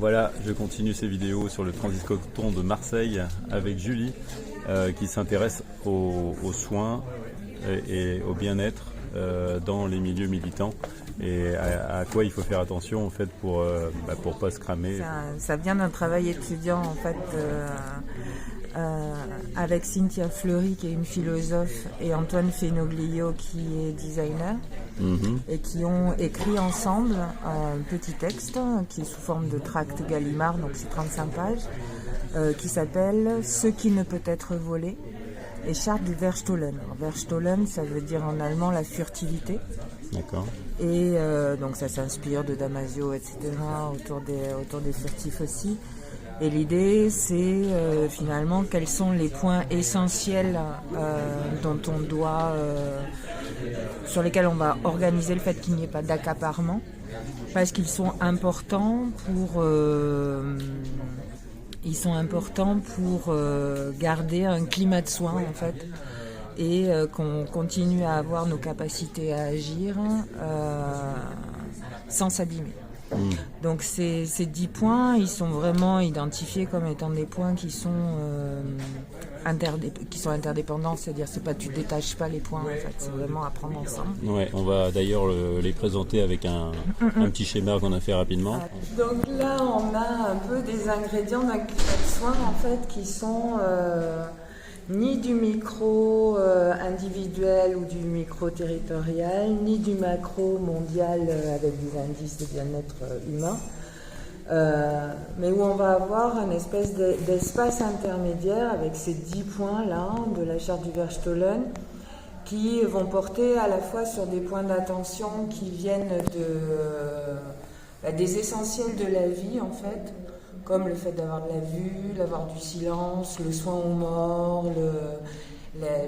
Voilà, je continue ces vidéos sur le Transit Coton de Marseille avec Julie qui s'intéresse aux soins et au bien-être dans les milieux militants et à quoi il faut faire attention en fait pour pas se cramer. Ça vient d'un travail étudiant en fait avec Cynthia Fleury qui est une philosophe et Antoine Fenoglio qui est designer et qui ont écrit ensemble un petit texte qui est sous forme de tract Gallimard, donc c'est 35 pages, qui s'appelle « Ce qui ne peut être volé » et charte du Verstollen. Verstollen, ça veut dire en allemand la furtivité. D'accord. Et donc ça s'inspire de Damasio, etc., autour des furtifs aussi. Et l'idée, c'est finalement quels sont les points essentiels dont on doit, sur lesquels on va organiser le fait qu'il n'y ait pas d'accaparement, parce qu'ils sont importants pour garder un climat de soins en fait, et qu'on continue à avoir nos capacités à agir sans s'abîmer. Donc ces 10 points, ils sont vraiment identifiés comme étant des points qui sont interdépendants, c'est-à-dire tu détaches pas les points en fait, c'est vraiment à prendre ensemble. Ouais, on va d'ailleurs les présenter avec un petit schéma qu'on a fait rapidement. Donc là on a un peu des ingrédients d'un climat de soins en fait qui sont ni du micro individuel ou du micro territorial, ni du macro mondial avec des indices de bien-être humain, mais où on va avoir une espèce d'espace intermédiaire avec ces 10 points-là de la charte du Verstollen qui vont porter à la fois sur des points d'attention qui viennent des essentiels de la vie en fait, comme le fait d'avoir de la vue, d'avoir du silence, le soin aux morts,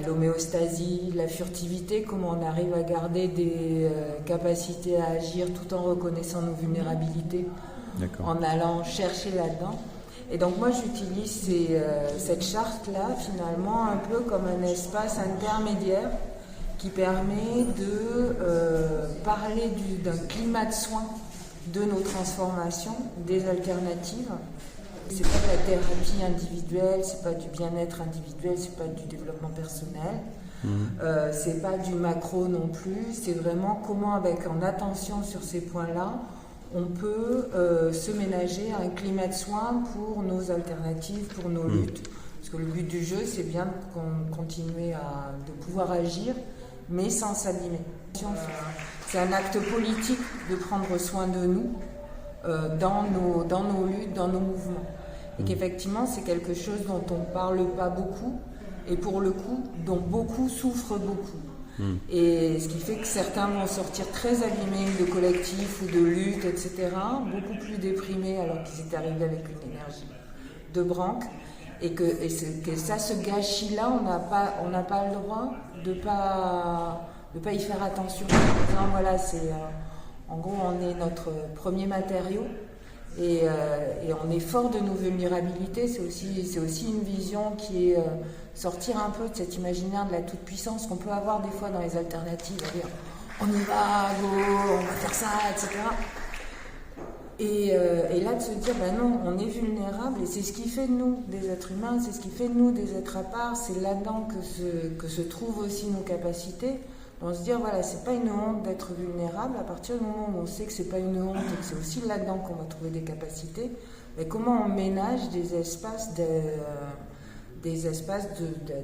l'homéostasie, la furtivité, comment on arrive à garder des capacités à agir tout en reconnaissant nos vulnérabilités, en allant chercher là-dedans. Et donc moi j'utilise cette charte-là finalement un peu comme un espace intermédiaire qui permet de parler d'un climat de soins de nos transformations, des alternatives. C'est pas de la thérapie individuelle, c'est pas du bien-être individuel, c'est pas du développement personnel, c'est pas du macro non plus, c'est vraiment comment en attention sur ces points-là, on peut se ménager un climat de soins pour nos alternatives, pour nos luttes. Parce que le but du jeu, c'est bien qu'on continue de pouvoir agir, mais sans s'abîmer. C'est un acte politique de prendre soin de nous dans nos luttes, dans nos mouvements. Et qu'effectivement, c'est quelque chose dont on ne parle pas beaucoup et pour le coup, dont beaucoup souffrent beaucoup. Et ce qui fait que certains vont sortir très abîmés de collectifs ou de luttes, etc., beaucoup plus déprimés alors qu'ils étaient arrivés avec une énergie de branque. Et que ce gâchis-là, on n'a pas le droit de pas y faire attention. Non, voilà, en gros, on est notre premier matériau et on est fort de nos vulnérabilités. C'est aussi une vision qui est sortir un peu de cet imaginaire de la toute-puissance qu'on peut avoir des fois dans les alternatives. On y va, go, on va faire ça, etc. Et là, de se dire, non, on est vulnérable et c'est ce qui fait de nous des êtres humains, c'est ce qui fait de nous des êtres à part, c'est là-dedans que se trouvent aussi nos capacités. Donc se dire, voilà, c'est pas une honte d'être vulnérable, à partir du moment où on sait que c'est pas une honte et que c'est aussi là-dedans qu'on va trouver des capacités, mais comment on ménage des espaces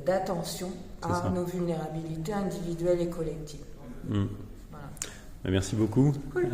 d'attention à nos vulnérabilités individuelles et collectives. Voilà. Merci beaucoup. Cool.